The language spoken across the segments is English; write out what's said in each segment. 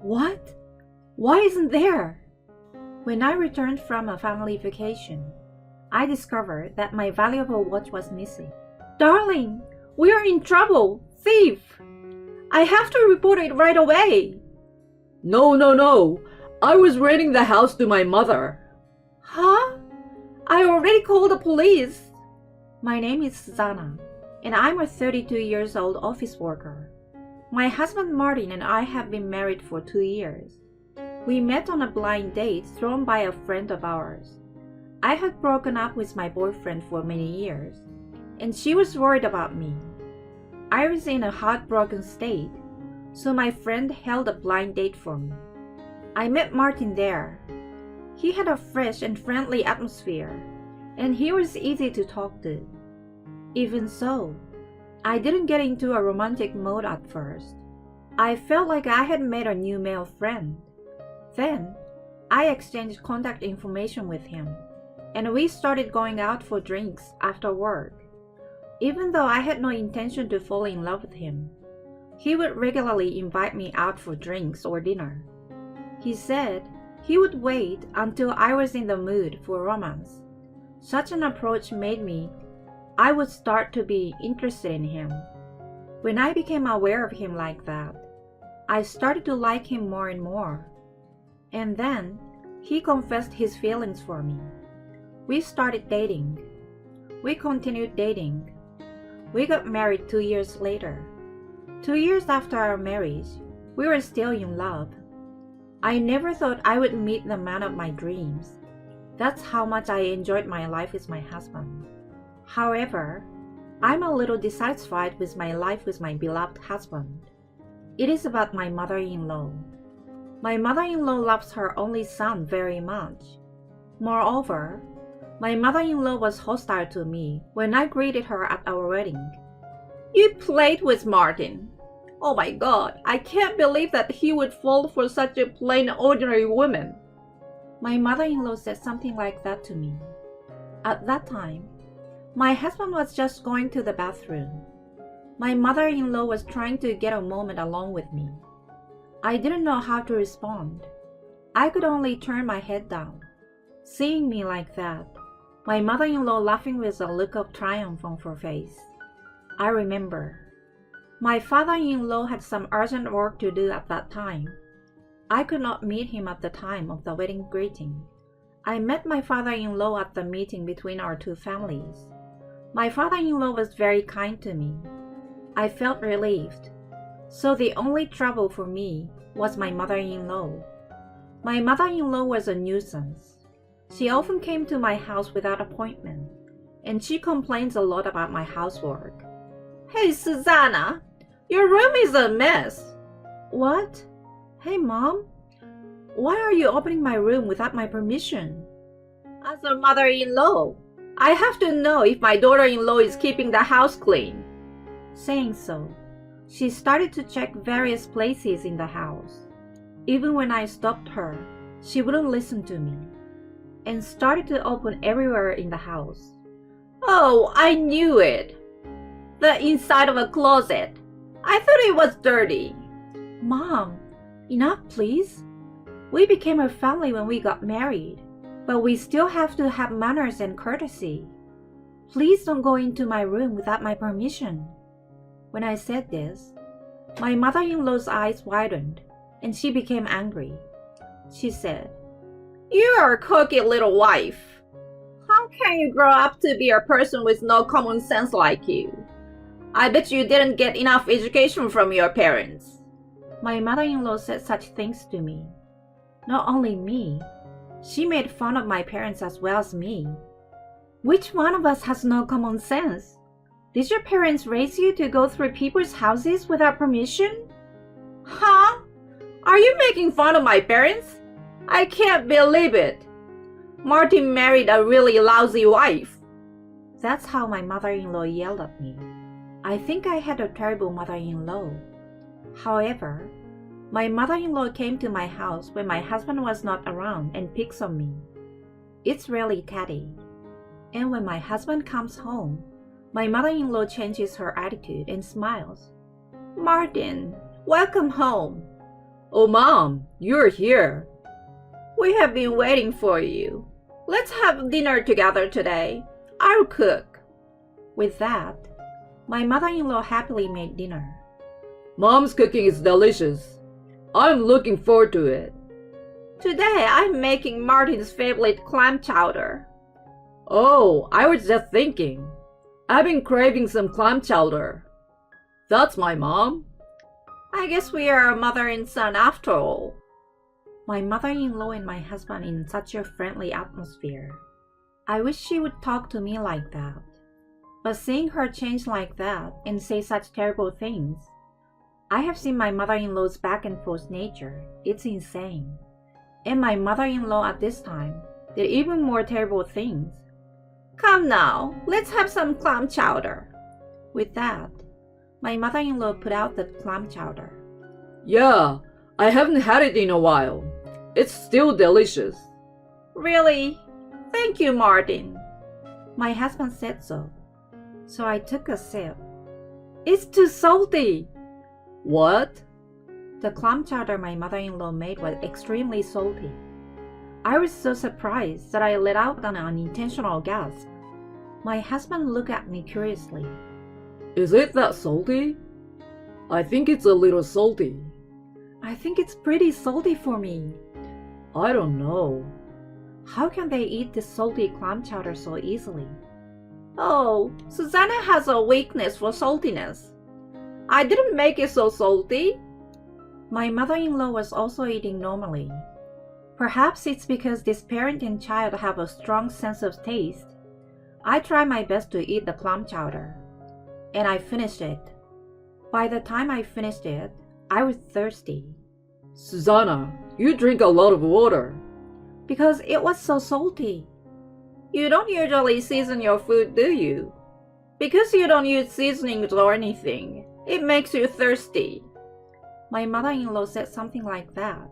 What? Why isn't there? When I returned from a family vacation, I discovered that my valuable watch was missing. Darling, we are in trouble! Thief! I have to report it right away! No. I was renting the house to my mother. Huh? I already called the police. My name is Susanna, and I'm a 32 years old office worker. My husband Martin and I have been married for 2 years. We met on a blind date thrown by a friend of ours. I had broken up with my boyfriend for many years, and she was worried about me. I was in a heartbroken state, so my friend held a blind date for me. I met Martin there. He had a fresh and friendly atmosphere, and he was easy to talk to. Even so, I didn't get into a romantic mode at first. I felt like I had made a new male friend. Then, I exchanged contact information with him, and we started going out for drinks after work. Even though I had no intention to fall in love with him, he would regularly invite me out for drinks or dinner. He said he would wait until I was in the mood for romance. Such an approach made I would start to be interested in him. When I became aware of him like that, I started to like him more and more. And then, he confessed his feelings for me. We started dating. We continued dating. We got married 2 years later. 2 years after our marriage, we were still in love. I never thought I would meet the man of my dreams. That's how much I enjoyed my life with my husband. However, I'm a little dissatisfied with my life with my beloved husband. It is about my mother-in-law. My mother-in-law loves her only son very much. Moreover, my mother-in-law was hostile to me when I greeted her at our wedding. You played with Martin. Oh my God, I can't believe that he would fall for such a plain ordinary woman. My mother-in-law said something like that to me. At that time, my husband was just going to the bathroom. My mother-in-law was trying to get a moment alone with me. I didn't know how to respond. I could only turn my head down. Seeing me like that, my mother-in-law laughing with a look of triumph on her face. I remember. My father-in-law had some urgent work to do at that time. I could not meet him at the time of the wedding greeting. I met my father-in-law at the meeting between our two families. My father-in-law was very kind to me. I felt relieved. So the only trouble for me was my mother-in-law. My mother-in-law was a nuisance. She often came to my house without appointment, and she complains a lot about my housework. Hey, Susanna, your room is a mess. What? Hey, Mom. Why are you opening my room without my permission? As a mother-in-law, I have to know if my daughter-in-law is keeping the house clean. Saying so, she started to check various places in the house. Even when I stopped her, she wouldn't listen to me, and started to open everywhere in the house. Oh, I knew it. The inside of a closet. I thought it was dirty. Mom, enough please. We became a family when we got married, but we still have to have manners and courtesy. Please don't go into my room without my permission. When I said this, my mother-in-law's eyes widened, and she became angry. She said, You are a cocky little wife. How can you grow up to be a person with no common sense like you? I bet you didn't get enough education from your parents. My mother-in-law said such things to me. Not only me, she made fun of my parents as well as me. Which one of us has no common sense? Did your parents raise you to go through people's houses without permission? Huh? Are you making fun of my parents? I can't believe it. Martin married a really lousy wife. That's how my mother-in-law yelled at me. I think I had a terrible mother-in-law. However, my mother-in-law came to my house when my husband was not around and picks on me. It's really catty. And when my husband comes home, my mother-in-law changes her attitude and smiles. Martin, welcome home. Oh, Mom, you're here. We have been waiting for you. Let's have dinner together today. I'll cook. With that, my mother-in-law happily made dinner. Mom's cooking is delicious. I'm looking forward to it. Today, I'm making Martin's favorite clam chowder. Oh, I was just thinking. I've been craving some clam chowder. That's my mom. I guess we are a mother and son after all. My mother-in-law and my husband in such a friendly atmosphere. I wish she would talk to me like that. But seeing her change like that and say such terrible things, I have seen my mother-in-law's back and forth nature. It's insane. And my mother-in-law at this time did even more terrible things. Come now, let's have some clam chowder. With that, my mother-in-law put out the clam chowder. Yeah, I haven't had it in a while. It's still delicious. Really? Thank you, Martin. My husband said so. So I took a sip. It's too salty. What? The clam chowder my mother-in-law made was extremely salty. I was so surprised that I let out an unintentional gasp. My husband looked at me curiously. Is it that salty? I think it's a little salty. I think it's pretty salty for me. I don't know. How can they eat this salty clam chowder so easily? Oh, Susanna has a weakness for saltiness. I didn't make it so salty. My mother-in-law was also eating normally. Perhaps it's because this parent and child have a strong sense of taste. I tried my best to eat the clam chowder, and I finished it. By the time I finished it, I was thirsty. Susanna, you drink a lot of water. Because it was so salty. You don't usually season your food, do you? Because you don't use seasonings or anything, it makes you thirsty. My mother-in-law said something like that.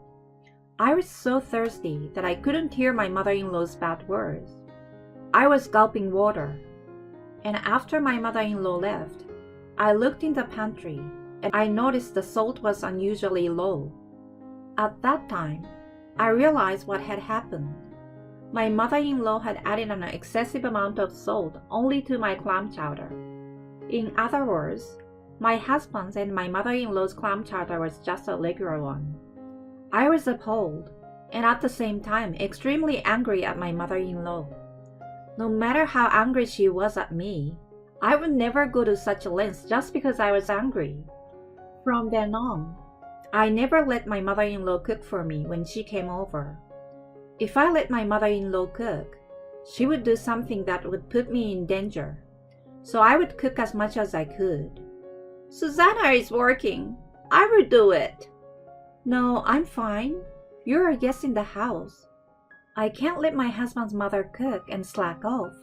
I was so thirsty that I couldn't hear my mother-in-law's bad words. I was gulping water. And after my mother-in-law left, I looked in the pantry and I noticed the salt was unusually low. At that time, I realized what had happened. My mother-in-law had added an excessive amount of salt only to my clam chowder. In other words, my husband's and my mother-in-law's clam chowder was just a regular one. I was appalled, and at the same time extremely angry at my mother-in-law. No matter how angry she was at me, I would never go to such lengths just because I was angry. From then on, I never let my mother-in-law cook for me when she came over. If I let my mother-in-law cook, she would do something that would put me in danger. So I would cook as much as I could. Susanna is working. I will do it. No, I'm fine. You're a guest in the house. I can't let my husband's mother cook and slack off.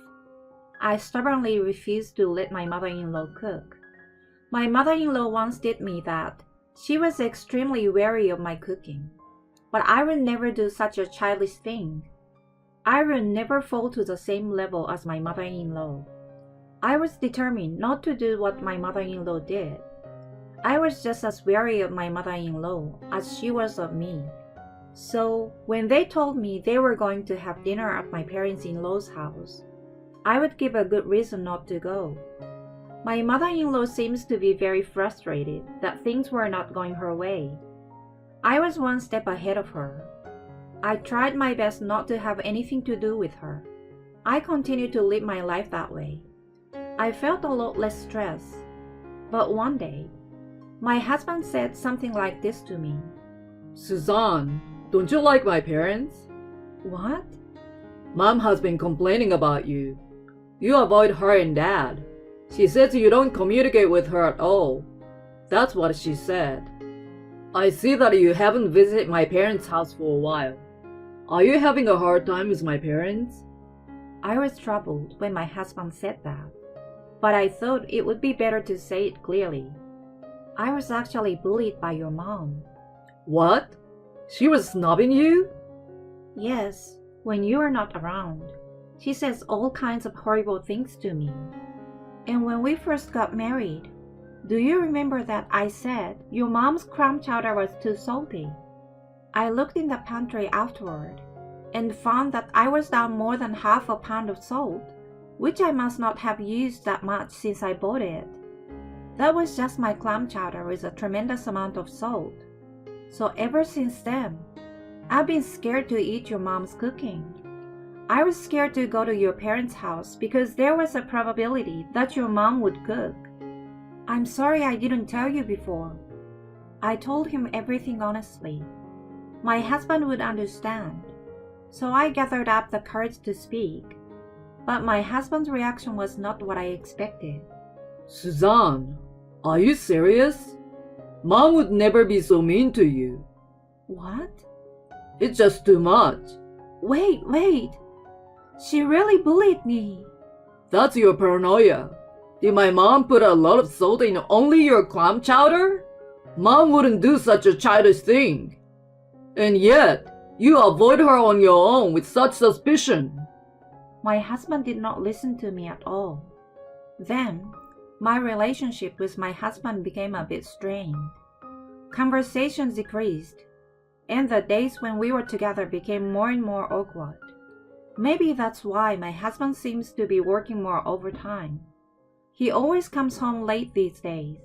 I stubbornly refused to let my mother-in-law cook. My mother-in-law once did me that. She was extremely wary of my cooking. But I will never do such a childish thing. I will never fall to the same level as my mother-in-law. I was determined not to do what my mother-in-law did. I was just as wary of my mother-in-law as she was of me. So, when they told me they were going to have dinner at my parents-in-law's house, I would give a good reason not to go. My mother-in-law seems to be very frustrated that things were not going her way. I was one step ahead of her. I tried my best not to have anything to do with her. I continued to live my life that way. I felt a lot less stress. But one day, my husband said something like this to me. Suzanne, don't you like my parents? What? Mom has been complaining about you. You avoid her and Dad. She says you don't communicate with her at all. That's what she said. I see that you haven't visited my parents' house for a while. Are you having a hard time with my parents? I was troubled when my husband said that, but I thought it would be better to say it clearly. I was actually bullied by your mom. What? She was snubbing you? Yes, when you are not around. She says all kinds of horrible things to me. And when we first got married, do you remember that I said your mom's clam chowder was too salty? I looked in the pantry afterward and found that I was down more than half a pound of salt, which I must not have used that much since I bought it. That was just my clam chowder with a tremendous amount of salt. So ever since then, I've been scared to eat your mom's cooking. I was scared to go to your parents' house because there was a probability that your mom would cook. I'm sorry I didn't tell you before. I told him everything honestly. My husband would understand, so I gathered up the courage to speak. But my husband's reaction was not what I expected. Suzanne, are you serious? Mom would never be so mean to you. What? It's just too much. Wait. She really bullied me. That's your paranoia. Did my mom put a lot of salt in only your clam chowder? Mom wouldn't do such a childish thing. And yet, you avoid her on your own with such suspicion. My husband did not listen to me at all. Then, my relationship with my husband became a bit strained. Conversations decreased, and the days when we were together became more and more awkward. Maybe that's why my husband seems to be working more overtime. He always comes home late these days,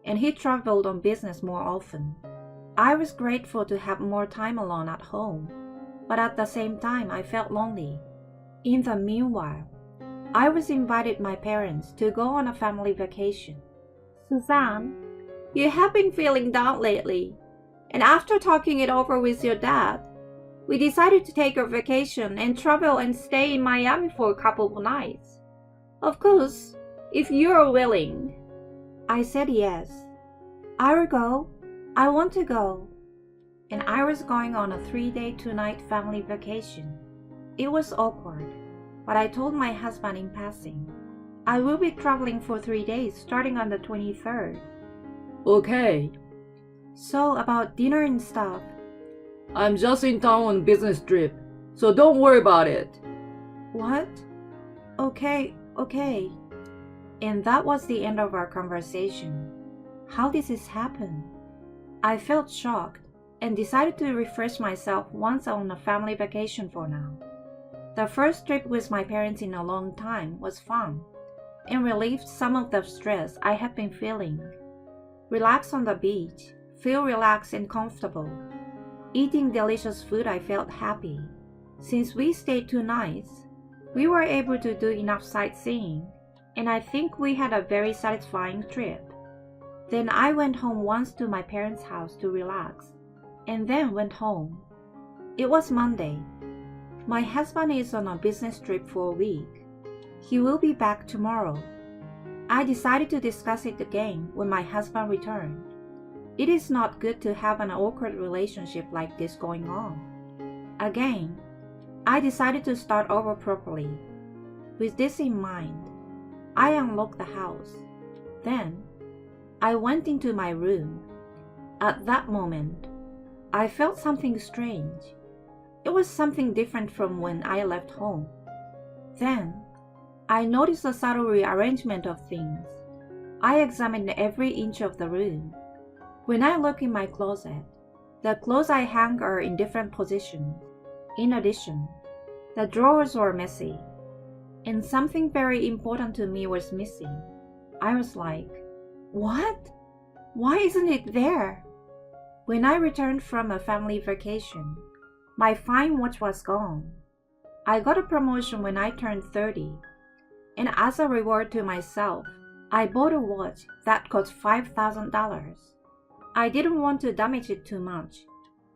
and he traveled on business more often. I was grateful to have more time alone at home, but at the same time I felt lonely. In the meanwhile, I was invited by my parents to go on a family vacation. Suzanne, you have been feeling down lately, and after talking it over with your dad, we decided to take a vacation and travel and stay in Miami for a couple of nights. Of course, if you're willing. I said yes. I will go. I want to go. And I was going on a 3-day, 2-night family vacation. It was awkward, but I told my husband in passing. I will be traveling for 3 days starting on the 23rd. Okay. So about dinner and stuff. I'm just in town on a business trip, so don't worry about it. What? Okay. And that was the end of our conversation. How did this happen? I felt shocked and decided to refresh myself once on a family vacation for now. The first trip with my parents in a long time was fun and relieved some of the stress I had been feeling. Relax on the beach, feel relaxed and comfortable. Eating delicious food, I felt happy. Since we stayed 2 nights, we were able to do enough sightseeing, and I think we had a very satisfying trip. Then I went home once to my parents' house to relax, and then went home. It was Monday. My husband is on a business trip for a week. He will be back tomorrow. I decided to discuss it again when my husband returned. It is not good to have an awkward relationship like this going on. Again, I decided to start over properly. With this in mind, I unlocked the house. Then, I went into my room. At that moment, I felt something strange. It was something different from when I left home. Then, I noticed a subtle rearrangement of things. I examined every inch of the room. When I look in my closet, the clothes I hang are in different positions. In addition, the drawers were messy, and something very important to me was missing. I was like, what? Why isn't it there? When I returned from a family vacation, my fine watch was gone. I got a promotion when I turned 30, and as a reward to myself, I bought a watch that cost $5,000. I didn't want to damage it too much,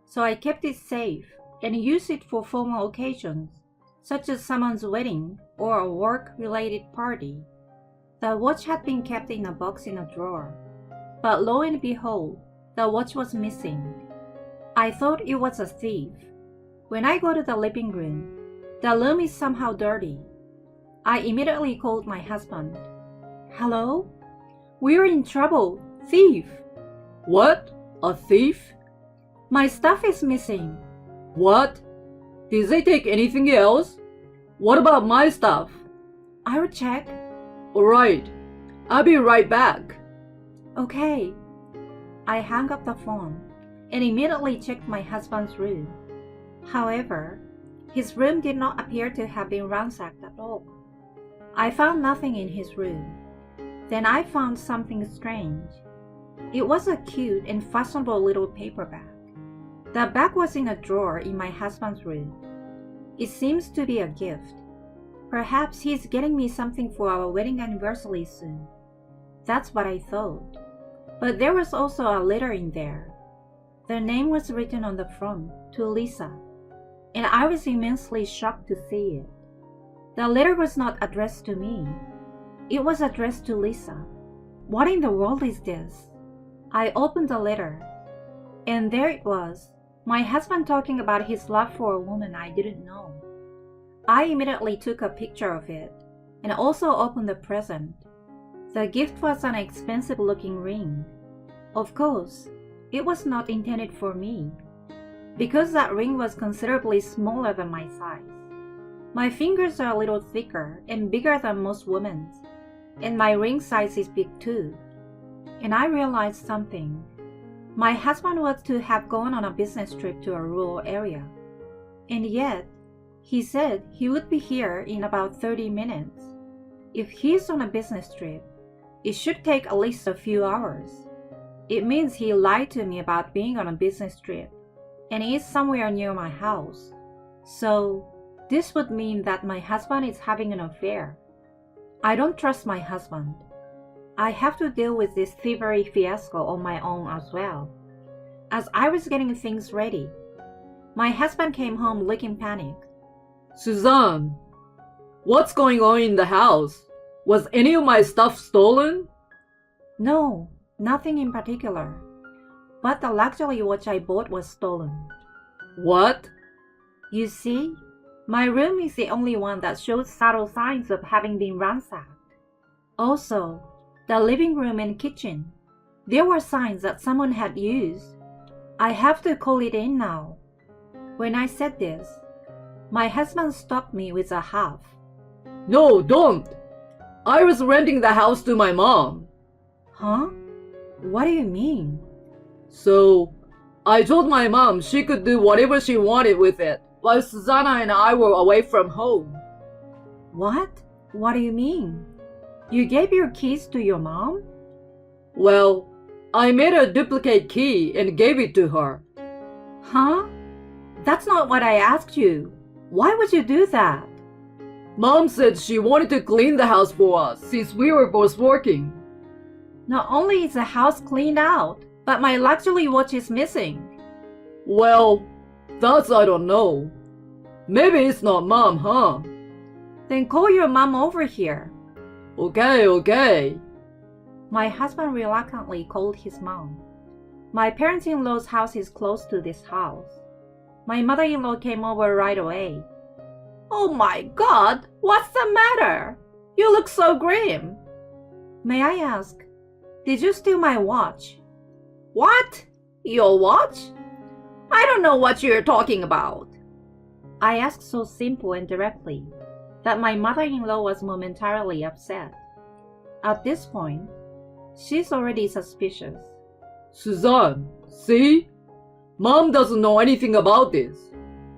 so I kept it safe and used it for formal occasions, such as someone's wedding or a work-related party. The watch had been kept in a box in a drawer, but lo and behold, the watch was missing. I thought it was a thief. When I go to the living room, the room is somehow dirty. I immediately called my husband. Hello? We're in trouble. Thief! What? A thief? My stuff is missing. What? Did they take anything else? What about my stuff? I will check. Alright, I'll be right back. Okay. I hung up the phone and immediately checked my husband's room. However, his room did not appear to have been ransacked at all. I found nothing in his room. Then I found something strange. It was a cute and fashionable little paper bag. The bag was in a drawer in my husband's room. It seems to be a gift. Perhaps he's getting me something for our wedding anniversary soon. That's what I thought. But there was also a letter in there. The name was written on the front, to Lisa, and I was immensely shocked to see it. The letter was not addressed to me. It was addressed to Lisa. What in the world is this? I opened the letter, and there it was, my husband talking about his love for a woman I didn't know. I immediately took a picture of it, and also opened the present. The gift was an expensive-looking ring. Of course, it was not intended for me, because that ring was considerably smaller than my size. My fingers are a little thicker and bigger than most women's, and my ring size is big too. And I realized something. My husband was to have gone on a business trip to a rural area, and yet he said he would be here in about 30 minutes. If he's on a business trip, it should take at least a few hours. It means he lied to me about being on a business trip and is somewhere near my house. So, this would mean that my husband is having an affair. I don't trust my husband. I have to deal with this thievery fiasco on my own as well. As I was getting things ready, my husband came home looking panicked. Suzanne, what's going on in the house? Was any of my stuff stolen? No, nothing in particular. But the luxury watch I bought was stolen. What? You see, my room is the only one that shows subtle signs of having been ransacked. Also, the living room and kitchen. There were signs that someone had used. I have to call it in now. When I said this, my husband stopped me with a huff. No, don't! I was renting the house to my mom. Huh? What do you mean? So, I told my mom she could do whatever she wanted with it while Susanna and I were away from home. What? What do you mean? You gave your keys to your mom? Well, I made a duplicate key and gave it to her. Huh? That's not what I asked you. Why would you do that? Mom said she wanted to clean the house for us since we were both working. Not only is the house cleaned out, but my luxury watch is missing. Well, that's I don't know. Maybe it's not Mom, huh? Then call your mom over here. Okay. My husband reluctantly called his mom. My parents-in-law's house is close to this house. My mother-in-law came over right away. Oh my God, what's the matter? You look so grim. May I ask, did you steal my watch? What? Your watch? I don't know what you're talking about. I asked so simple and directly that my mother-in-law was momentarily upset. At this point, she's already suspicious. Suzanne, see? Mom doesn't know anything about this.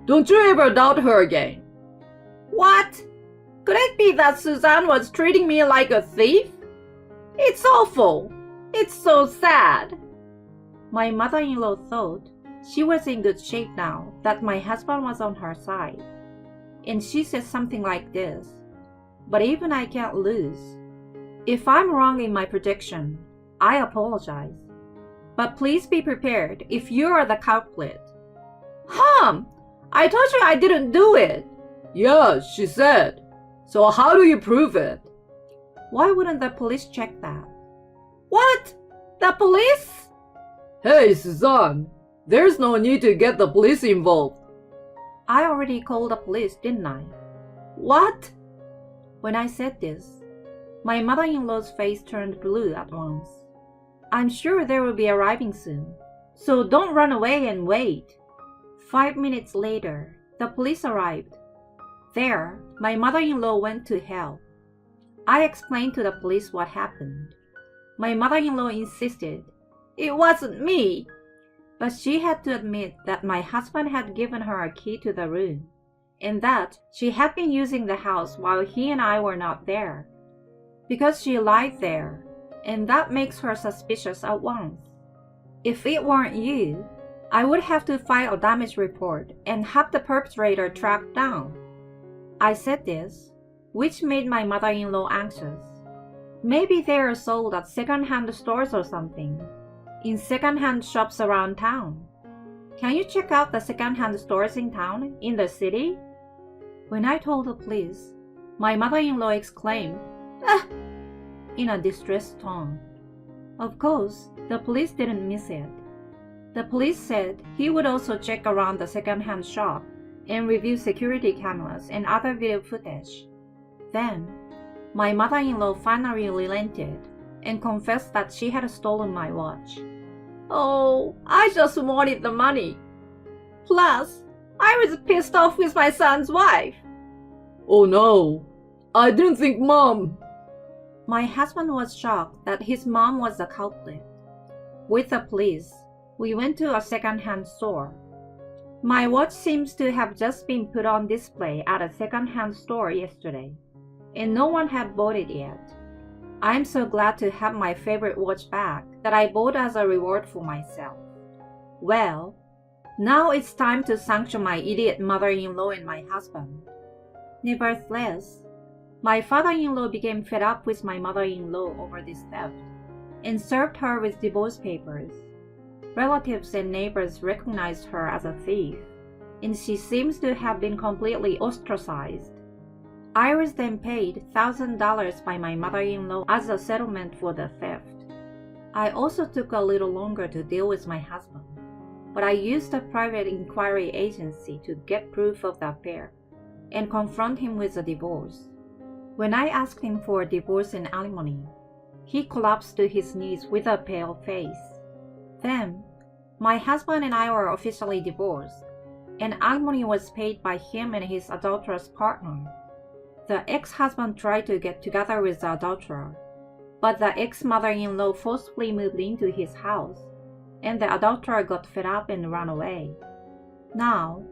Don't you ever doubt her again. What? Could it be that Suzanne was treating me like a thief? It's awful. It's so sad. My mother-in-law thought she was in good shape now that my husband was on her side. And she said something like this, but even I can't lose. If I'm wrong in my prediction, I apologize. But please be prepared if you are the culprit. I told you I didn't do it. Yeah, she said. So how do you prove it? Why wouldn't the police check that? What? The police? Hey, Suzanne, there's no need to get the police involved. I already called the police, didn't I? What? When I said this, my mother-in-law's face turned blue at once. I'm sure they will be arriving soon, so don't run away and wait. 5 minutes later, the police arrived. There, my mother-in-law went to hell. I explained to the police what happened. My mother-in-law insisted. It wasn't me. But she had to admit that my husband had given her a key to the room, and that she had been using the house while he and I were not there. Because she lied there, and that makes her suspicious at once. If it weren't you, I would have to file a damage report and have the perpetrator tracked down. I said this, which made my mother-in-law anxious. Maybe they are sold at second-hand stores or something, in second-hand shops around town. Can you check out the second-hand stores in town, in the city? When I told the police, my mother-in-law exclaimed, "Ah!" in a distressed tone. Of course, the police didn't miss it. The police said he would also check around the second-hand shop and review security cameras and other video footage. Then, my mother-in-law finally relented and confessed that she had stolen my watch. "Oh, I just wanted the money. Plus, I was pissed off with my son's wife." Oh no, I didn't think Mom. My husband was shocked that his mom was the culprit. With the police, we went to a second-hand store. My watch seems to have just been put on display at a second-hand store yesterday, and no one had bought it yet. I'm so glad to have my favorite watch back that I bought as a reward for myself. Well, now it's time to sanction my idiot mother-in-law and my husband. Nevertheless, my father-in-law became fed up with my mother-in-law over this theft and served her with divorce papers. Relatives and neighbors recognized her as a thief, and she seems to have been completely ostracized. I was then paid $1,000 by my mother-in-law as a settlement for the theft. I also took a little longer to deal with my husband, but I used a private inquiry agency to get proof of the affair and confront him with a divorce. When I asked him for a divorce and alimony, he collapsed to his knees with a pale face. Then, my husband and I were officially divorced, and alimony was paid by him and his adulterous partner. The ex-husband tried to get together with the adulterer, but the ex-mother-in-law forcefully moved into his house, and the adulterer got fed up and ran away. Now,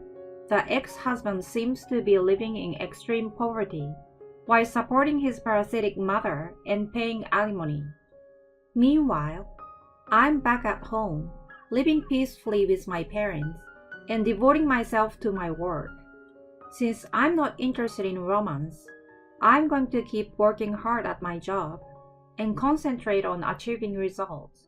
the ex-husband seems to be living in extreme poverty, while supporting his parasitic mother and paying alimony. Meanwhile, I'm back at home, living peacefully with my parents, and devoting myself to my work. Since I'm not interested in romance, I'm going to keep working hard at my job and concentrate on achieving results.